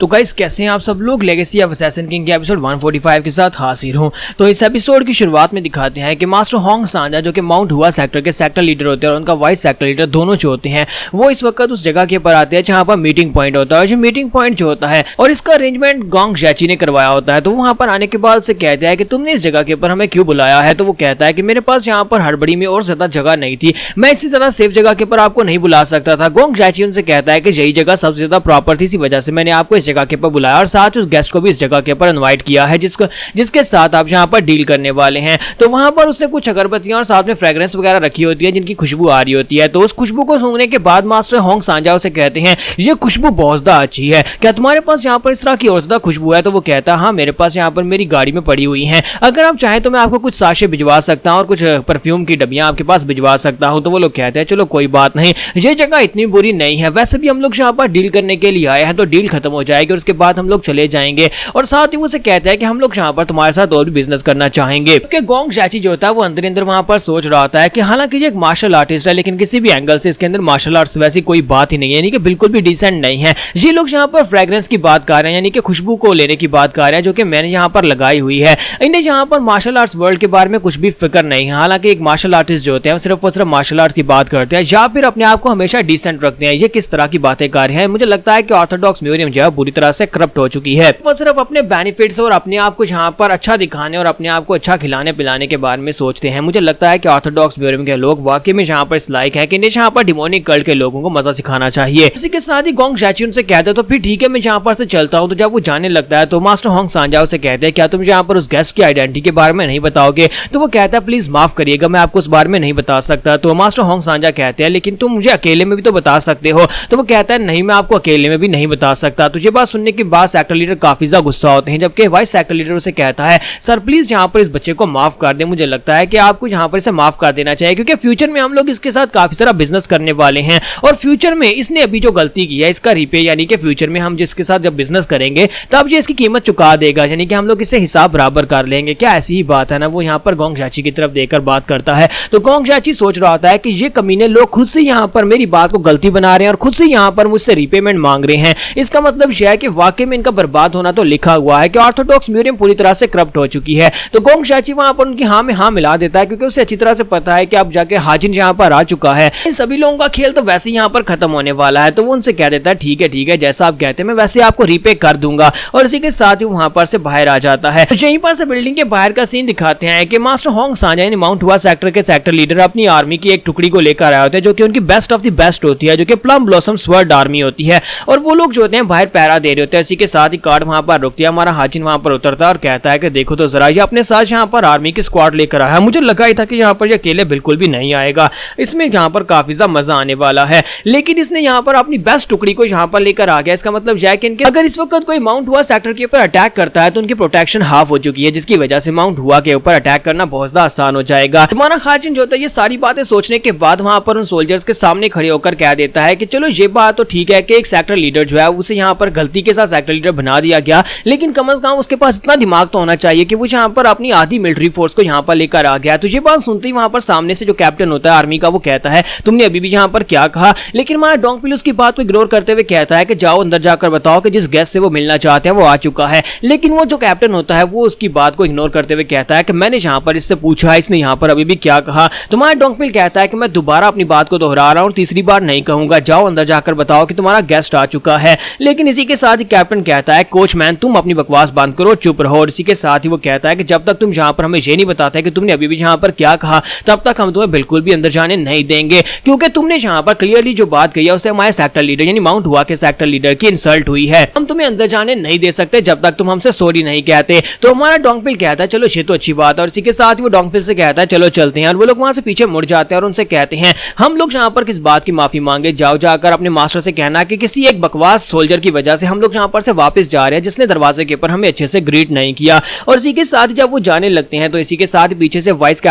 तो गाइस कैसे हैं आप सब लोग। लेगेसी ऑफ असैसिन किंग के एपिसोड 145 के साथ हाजिर हूं। तो इस एपिसोड की शुरुआत में दिखाते हैं कि मास्टर होंग सांजा जो कि माउंट हुआ सेक्टर के सेक्टर लीडर होते हैं और उनका वाइस सेक्टर लीडर दोनों जो होते हैं वो इस वक्त उस जगह के ऊपर आते हैं जहां पर मीटिंग पॉइंट होता है। और जो मीटिंग पॉइंट जो होता है और इसका अरेंजमेंट गोंग जैची ने करवाया होता है। तो वहां पर आने के बाद से कहते हैं कि तुमने इस जगह के ऊपर हमें क्यों बुलाया है। तो वो कहता है कि मेरे पास यहाँ पर हड़बड़ी में और ज्यादा जगह नहीं थी, मैं इसी तरह सेफ जगह के ऊपर आपको नहीं बुला सकता था। गोंग जैची उनसे कहता है कि यही जगह सबसे ज्यादा प्रॉपर थी, इसी वजह से मैंने आपको इस जगह के ऊपर बुलाया और साथ ही उस गेस्ट को भी इस जगह के ऊपर इनवाइट किया है जिसके साथ आप यहाँ पर डील करने वाले हैं। तो वहां पर उसने कुछ अगरबत्तियां और साथ में फ्रेग्रेंस वगैरह रखी होती है जिनकी खुशबू आ रही होती है। तो उस खुशबू को सूंघने के बाद मास्टर होंग सांजा उसे कहते हैं ये खुशबू बहुत ज्यादा अच्छी है, क्या तुम्हारे पास यहाँ पर इस तरह की और ज्यादा खुशबू है। तो वो कहता है हाँ मेरे पास यहाँ पर मेरी गाड़ी में पड़ी हुई है, अगर आप चाहें तो मैं आपको कुछ साशे भिजवा सकता हूँ और कुछ परफ्यूम की डब्बियां आपके पास भिजवा सकता हूँ। तो वो लोग कहते हैं चलो कोई बात नहीं, ये जगह इतनी बुरी नहीं है, वैसे भी हम लोग यहाँ पर डील करने के लिए आए हैं तो डील खत्म हो जाएगी और उसके बाद हम लोग चले जाएंगे। और साथ ही वो से कहता है कि हम लोग यहाँ पर तुम्हारे साथ और भी बिजनेस करना चाहेंगे। क्योंकि गोंग जैची जो होता है वो अंदर अंदर वहां पर सोच रहा होता है कि हालांकि ये एक मार्शल आर्टिस्ट है लेकिन किसी भी एंगल से इसके अंदर मार्शल आर्ट्स वैसी कोई बात ही नहीं है, यानी कि बिल्कुल भी डिसेंट नहीं है। ये लोग यहाँ पर फ्रेग्रेंस की बात कर रहे हैं, यानी कि खुशबू को लेने की बात कर रहे हैं जो कि मैंने यहाँ पर लगाई हुई है। इन्हें यहाँ पर मार्शल आर्ट्स वर्ल्ड के बारे में कुछ भी फिक्र नहीं है। हालांकि एक मार्शल आर्टिस्ट जो होते हैं सिर्फ और सिर्फ मार्शल आर्ट्स की बात करते हैं या फिर अपने आप को हमेशा डिसेंट रखते हैं। ये किस तरह की बातें कर रहे हैं। मुझे लगता है कि ऑर्थोडॉक्स म्यूजियम जो है बुरी तरह से करप्ट हो चुकी है। वो सिर्फ अपने बेनिफिट्स और अपने आप को यहाँ पर अच्छा दिखाने और अपने आप को अच्छा खिलाने पिलाने के बारे में सोचते हैं। मुझे लगता है कि ऑर्थोडॉक्स म्यूजियम के लोग वाकई में यहाँ पर इस लायक है कि इन्हें यहाँ पर डिमोनिक कल्ट के लोगों को मजा सिखाना चाहिए। इसी के साथ ही गोंग जैची उनसे कहते हैं तो फिर ठीक है मैं यहाँ पर से चलता हूँ। तो जब वो जाने लगता है तो मास्टर होंग सांजा उसे कहते हैं क्या तुम यहाँ पर उस गेस्ट की आइडेंटिटी के बारे में नहीं बताओगे। तो वो कहता है प्लीज माफ करिएगा मैं आपको उस बारे में नहीं बता सकता। तो मास्टर होंग सांजा कहते हैं लेकिन तुम मुझे अकेले में भी तो बता सकते हो। तो वो कहता है नहीं मैं आपको अकेले में भी नहीं बता सकता। तो ये बात सुनने के बाद सेक्टर लीडर काफी ज्यादा गुस्सा होते हैं, जबकि वाइस सेक्टर लीडर उसे कहता है सर प्लीज यहाँ पर इस बच्चे को माफ कर दे। मुझे लगता है कि आपको यहाँ पर इसे माफ कर देना चाहिए क्योंकि फ्यूचर में हम लोग इसके साथ काफी सारा बिजनेस करने वाले हैं और फ्यूचर में इसने अभी जो गलती की है इसका रिपे, यानी कि फ्यूचर में हम जिसके साथ जब बिजनेस करेंगे तब ये इसकी कीमत चुका देगा, यानी कि हम लोग इससे हिसाब बराबर कर लेंगे। क्या ऐसी ही बात है ना। वो यहाँ पर गोंग जैची की तरफ देखकर बात करता है तो गोंग जैची सोच रहा होता है कि ये कमीने लोग खुद से यहाँ पर मेरी बात को गलती बना रहे हैं और खुद से यहाँ पर मुझसे रिपेमेंट मांग रहे हैं। इसका मतलब यह है कि वाकई में इनका बर्बाद होना तो लिखा हुआ है कि ऑर्थोडॉक्स म्यूजियम पूरी तरह से करप्ट हो चुकी है। तो गोंग जैची वहां पर उनकी हाँ में हाँ मिला देता है क्योंकि उसे अच्छी तरह से पता है कि अब जाके हाजिन यहाँ पर आ चुका है, इन सभी लोगों का खेल तो वैसे ही यहाँ पर खत्म होने वाला है। तो वो उनसे कह देता है ठीक है जैसा आप कहते हैं मैं वैसे आपको रिपे कर दूंगा और इसी के साथ ही वहां पर से बाहर आ जाता है। तो यहीं पर से बिल्डिंग के बाहर का सीन दिखाते हैं कि मास्टर होंग सांजा यानी माउंट हुआ सेक्टर के सेक्टर लीडर अपनी आर्मी की एक टुकड़ी को लेकर आए होते हैं जो कि उनकी बेस्ट ऑफ द बेस्ट होती है, जो कि प्लम ब्लॉसम स्वर्ड आर्मी होती है। और वो लोग जो होते हैं बाहर पहरा दे रहे होते हैं। इसी के साथ ही कार्ड वहां पर रुकती है, हमारा हाजिन वहां पर उतरता है और कहता है कि देखो तो जरा ये अपने साथ यहाँ पर आर्मी की स्क्वाड लेकर आया है। मुझे लगा ही था कि यहाँ पर ये अकेले बिल्कुल भी नहीं आएगा, इसमें यहाँ पर काफी ज्यादा मजा आने वाला है। लेकिन इसने यहाँ पर अपनी बेस्ट टुकड़ी को यहाँ पर लेकर आ गया। इसका मतलब यह है कि अगर इस वक्त कोई माउंट हुआ सेक्टर के ऊपर अटैक करता है तो उनकी प्रोटेक्शन हाफ हो चुकी है, जिसकी वजह से माउंट हुआ के ऊपर अटैक करना बहुत ज्यादा आसान हो जाएगा। हमारा खाजिन जो होता है ये सारी बातें सोचने के बाद वहां पर उन सोल्जर्स के सामने खड़े होकर कह देता है कि चलो ये बात तो ठीक है कि एक सेक्टर लीडर जो है उसे यहाँ पर गलती के साथ सेक्टर लीडर बना दिया गया, लेकिन कम से कम उसके पास इतना दिमाग तो होना चाहिए कि वो यहाँ पर अपनी आधी मिलिट्री फोर्स को यहाँ पर लेकर आ गया। तो ये बात सुनते ही वहां पर सामने से जो कैप्टन होता है आर्मी का वो कहता है तुमने अभी भी यहाँ पर क्या कहा। लेकिन हमारा डोंग पिल उसकी बात को इग्नोर करते हुए कहता है कि जाओ अंदर जाकर बताओ कि जिस गेस्ट से वो मिलना चाहते हैं वो आ चुका है। लेकिन वो जो कैप्टन होता है वो उसकी बात को इग्नोर करते हुए कहता है कि मैंने यहाँ पर इससे पूछा है इसने यहाँ पर अभी भी क्या कहा। तुम्हारा डोंग पिल कहता है कि मैं दोबारा अपनी बात को दोहरा रहा हूँ और तीसरी बार नहीं कहूंगा, जाओ अंदर जाकर बताओ कि तुम्हारा गेस्ट आ चुका है। लेकिन इसी के साथ ही कैप्टन कहता है कोचमैन तुम अपनी बकवास बंद करो, चुप रहो। और इसी के साथ ही वो कहता है कि जब तक तुम यहाँ पर हमें ये नहीं बताते कि तुमने अभी भी यहाँ पर क्या कहा तब तक हम तुम्हें बिल्कुल भी अंदर जाने नहीं देंगे, क्योंकि तुमने यहाँ पर क्लियरली जो बात कही है उससे हमारे सेक्टर लीडर यानी माउंट हुआ के सेक्टर लीडर की इंसल्ट हुई है। हम तुम्हें अंदर जाने नहीं दे सकते जब तक तुम हमसे सॉरी नहीं कहते। तो हमारा डोंग पिल कहता है चलो ये तो अच्छी बात है। और इसी के साथ ही वो डोंग पिल से कहता है चलो चलते हैं। और वो लोग वहां से पीछे मुड़ जाते हैं और उनसे कहते हैं हम लोग यहाँ पर किस बात की माफी मांगे, जाओ जाकर अपने मास्टर से कहना कि किसी एक बकवास सोल्जर की वजह से हम लोग यहाँ पर से वापस जा रहे हैं जिसने दरवाजे के ऊपर हमें अच्छे से ग्रीट नहीं किया। और इसी के साथ जब वो जाने लगते हैं तो इसी के साथ पीछे से वाइस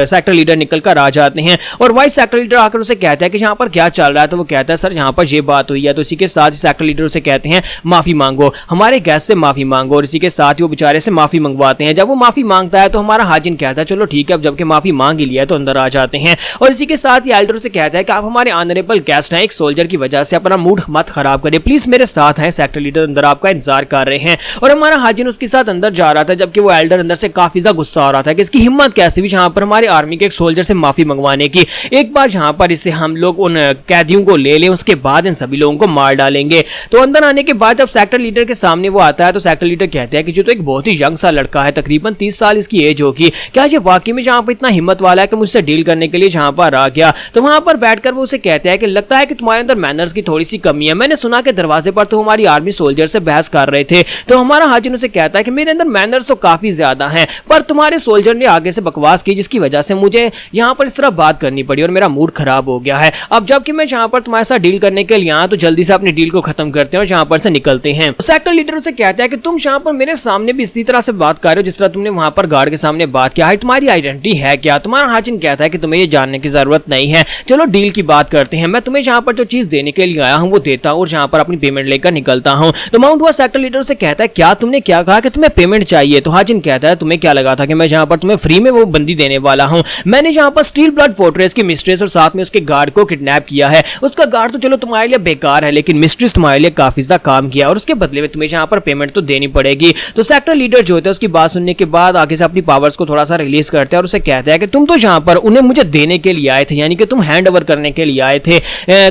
सेक्टर लीडर निकल कर आ जाते हैं और वाइस सेक्टर लीडर आकर उसे कहता है कि यहाँ पर क्या चल रहा है। तो वो कहता है सर यहाँ पर ये बात हुई है। तो इसी के साथ सेक्टर लीडर उसे कहते हैं माफी मांगो, हमारे गेस्ट से माफी मांगो। और इसी के साथ ही वो बेचारे से माफी मंगवाते हैं। जब वो माफी मांगता है तो हमारा हाजिन कहता है चलो ठीक है, अब जबकि माफी मांग ही लिया है तो अंदर आ जाते हैं। और इसी के साथ ही एल्डर से कहता है कि आप हमारे ऑनरेबल गेस्ट हैं, एक सोल्जर की वजह से अपना मूड मत खराब करें, प्लीज मेरे मेरे साथ हैं, सेक्टर लीडर अंदर आपका इंतजार कर रहे हैं। और हमारा हाजिन उसके साथ अंदर जा रहा था, जबकि वो एल्डर अंदर से काफी ज्यादा गुस्सा हो रहा था कि इसकी हिम्मत कैसे भी जहां पर हमारे आर्मी के एक सोल्जर से माफी मंगवाने की। एक बार जहां पर इसे हम लोग उन कैदियों को ले लें, उसके बाद इन सभी लोगों को मार डालेंगे। तो अंदर आने के बाद जब सेक्टर लीडर के सामने वो आता है तो सेक्टर लीडर कहते हैं कि जो तो एक बहुत ही यंग सा लड़का है, तकरीबन 30 साल इसकी एज होगी, क्या ये वाकई में जहां पर इतना हिम्मत वाला है कि मुझसे डील करने के लिए जहां पर आ गया। तो वहां पर बैठकर वो उसे कहते हैं कि लगता है कि तुम्हारे अंदर मैनर्स की थोड़ी सी कमी है, मैंने सुना कि दरवाजे पर तो हमारी आर्मी सोल्जर से बहस कर रहे थे। तो हमारा हाजिन उसे कहता है कि मेरे अंदर मैनर्स तो काफी ज्यादा हैं, पर तुम्हारे सोल्जर ने आगे से बकवास की जिसकी वजह से मुझे यहाँ पर इस तरह बात करनी पड़ी और मेरा मूड खराब हो गया है। अब जबकि मैं जहाँ पर तुम्हारे साथ डील करने के लिए आया तो जल्दी से अपनी डील को खत्म करते हैं और जहाँ पर से निकलते हैं। सेक्टर लीडर उसे कहता है कि तुम यहाँ पर मेरे सामने भी इसी तरह से बात कर रहे हो जिस तरह तुमने वहां पर गार्ड के सामने बात किया है, तुम्हारी आइडेंटिटी है क्या? तुम्हारा हाजिन कहता है कि तुम्हें ये जानने की जरूरत नहीं है, चलो डील की बात करते हैं। मैं तुम्हें जहाँ पर जो चीज देने के लिए आया हूँ वो देता हूँ और जहाँ पर अपनी पेमेंट लेकर निकलता हूँ। तो माउंट हुआ सेक्टर लीडर से कहता है क्या तुमने क्या कहा कि तुम्हें पेमेंट चाहिए? तो हाजिन कहता है तुम्हें क्या लगा था कि मैं जहाँ पर तुम्हें फ्री में वो बंदी देने वाला हूँ? मैंने जहाँ पर स्टील ब्लड फोर्ट्रेस की मिस्ट्रेस और साथ में उसके गार्ड को किडनैप किया है। उसका गार्ड तो चलो तुम्हारे लिए बेकार है, लेकिन मिस्ट्रेस तुम्हारे लिए काफी ज्यादा काम किया और उसके बदले में तुम्हें जहाँ पर पेमेंट तो देनी पड़ेगी। तो सेक्टर लीडर जो होता है उसकी बात सुनने के बाद आगे से अपनी पावर्स को थोड़ा सा रिलीज करते हैं और उसे कहता है कि तुम तो जहाँ पर उन्हें मुझे देने के लिए आए थे, यानी कि तुम हैंड ओवर करने के लिए आए थे।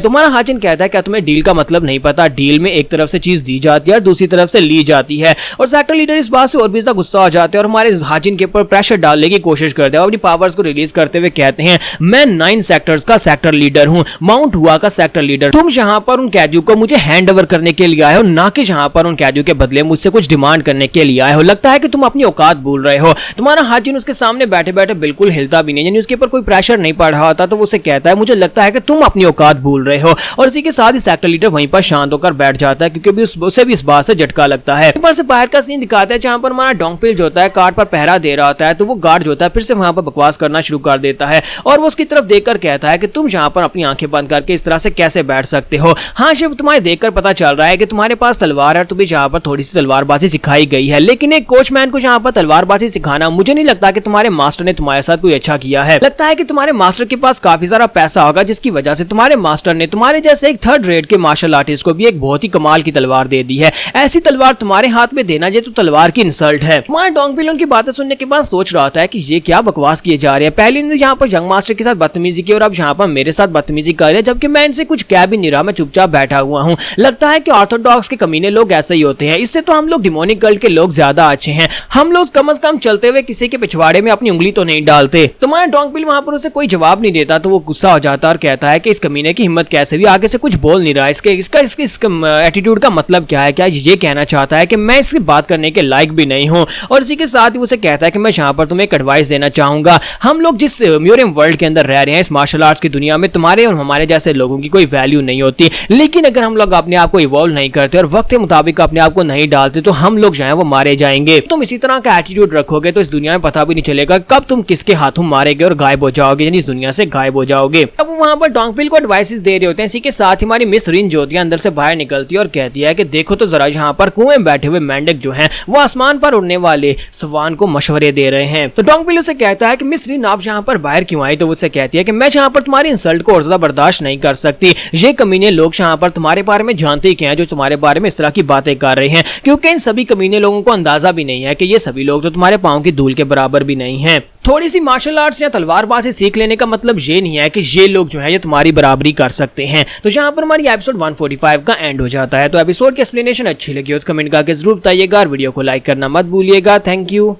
तुम्हारा हाजिन कहता है क्या तुम्हें डील का मतलब नहीं पता? डील में एक तरफ से चीज दी जाती है और दूसरी तरफ से ली जाती है। और सेक्टर लीडर इस बात से और भी ज्यादा गुस्सा हो जाते हैं और हमारे हाजिन के ऊपर प्रेशर डालने की कोशिश करते हैं। अपनी पावर्स को रिलीज करते हुए कहते हैं मैं 9 सेक्टर्स का सेक्टर लीडर हूं, माउंट हुआ का सेक्टर लीडर। तुम जहां पर उन कैदियों को मुझे हैंड ओवर करने के लिए आए हो, ना कि जहां पर उन कैदियों के बदले मुझसे कुछ डिमांड करने के लिए आए हो। लगता है कि तुम अपनी औकात भूल रहे हो। तुम्हारा हाजिन उसके सामने बैठे बैठे बिल्कुल हिलता भी नहीं, यानी उसके ऊपर कोई प्रेशर नहीं पड़ रहा होता। तो वो उसे कहता है मुझे लगता है कि तुम अपनी औकात भूल रहे हो। और इसी के साथ ही सेक्टर लीडर वहीं पर शांत होकर बैठ जाता है क्योंकि उसे भी इस बात से झटका लगता है। ऊपर से बाहर का सीन दिखाता है जहां पर हमारा डोंगपिल जो होता है कार्ड पर पहरा दे रहा होता है। तो वो गार्ड जो होता है फिर से वहां पर बकवास करना शुरू कर देता है और वो उसकी तरफ देखकर कहता है कि तुम जहां पर अपनी आंखें बंद करके इस तरह से कैसे बैठ सकते हो? हाँ शिव, तुम्हारे देखकर पता चल रहा है कि तुम्हारे पास तलवार है, तुम्हें जहां पर थोड़ी सी तलवारबाजी सिखाई गई है, लेकिन एक कोचमैन को जहां पर तलवारबाजी सिखाना, मुझे नहीं लगता कि तुम्हारे मास्टर ने तुम्हारे साथ कोई अच्छा किया है। लगता है कि तुम्हारे मास्टर के पास काफी सारा पैसा होगा जिसकी वजह से तुम्हारे मास्टर ने तुम्हारे जैसे एक 3rd रेट के मार्शल आर्टिस्ट को भी एक बहुत ही कमाल की तलवार दे दी है। ऐसी तलवार तुम्हारे हाथ में देना ये तो तलवार की इंसल्ट है। तुम्हारे डोंगपिल उनकी बातें सुनने के बाद सोच रहा था कि ये क्या बकवास किए जा रहे हैं। पहले इन्होंने यहाँ पर यंग मास्टर के साथ बदतमीजी की और अब यहाँ पर मेरे साथ बदतमीजी कर रहे हैं, जबकि मैं इनसे कुछ कह भी नहीं रहा, मैं चुपचाप बैठा हुआ हूँ। लगता है कि ऑर्थोडॉक्स के कमीने लोग ऐसे ही होते हैं। इससे तो हम लोग डिमोनिक कल्ट के लोग ज्यादा अच्छे हैं। हम लोग कम से कम चलते हुए किसी के पिछवाड़े में अपनी उंगली तो नहीं डालते। तुम्हारा डोंगपिल वहां पर उसे कोई जवाब नहीं देता तो वो गुस्सा हो जाता और कहता है कि इस कमीने की हिम्मत कैसे भी आगे से कुछ बोल नहीं रहा। इसका एटीट्यूड का मतलब क्या है? क्या ये कहना चाहता है कि मैं इससे बात करने के लायक भी नहीं हूँ? और इसी के साथ ही उसे कहता है कि मैं यहाँ पर तुम्हें एक एडवाइस देना चाहूंगा। हम लोग जिस म्यूरियम वर्ल्ड के अंदर रह रहे हैं, इस मार्शल आर्ट्स की दुनिया में तुम्हारे और हमारे जैसे लोगों की कोई वैल्यू नहीं होती, लेकिन अगर हम लोग अपने आप को इवॉल्व नहीं करते और वक्त के मुताबिक अपने आप को नहीं डालते तो हम लोग जो है वो मारे जाएंगे। तुम इसी तरह का एटीट्यूड रखोगे तो इस दुनिया में पता भी नहीं चलेगा कब तुम किसके हाथों मारे गए और गायब हो जाओगे, यानी इस दुनिया से गायब हो जाओगे। अब वहां पर डोंगपिल को एडवाइसेस दे रहे होते हैं। इसी के साथ हमारी मिस रिन जो होती है अंदर से बाहर निकलती है और कहती है कि देखो तो जरा यहाँ पर कुएं में बैठे हुए मेंढक जो हैं वो आसमान पर उड़ने वाले स्वान को मशवरे दे रहे हैं। तो डोंगपिल उसे कहता है कि मिस रिन आप यहाँ पर बाहर क्यों आई? तो उससे कहती है कि मैं यहाँ पर तुम्हारी इंसल्ट को और ज्यादा बर्दाश्त नहीं कर सकती। ये कमीने लोग यहाँ पर तुम्हारे बारे में जानते ही क्या है जो तुम्हारे बारे में इस तरह की बातें कर रहे हैं, क्योंकि इन सभी कमीने लोगों को अंदाजा भी नहीं है कि ये सभी लोग तो तुम्हारे पांव की धूल के बराबर भी नहीं है। थोड़ी सी मार्शल आर्ट्स या तलवारबाजी सीख लेने का मतलब ये नहीं है कि ये लोग जो है ये तुम्हारी बराबरी कर सकते हैं। तो यहाँ पर हमारी एपिसोड 145 का एंड हो जाता है। तो एपिसोड की एक्सप्लेनेशन अच्छी लगी हो तो कमेंट करके जरूर बताइएगा और वीडियो को लाइक करना मत भूलिएगा। Thank you.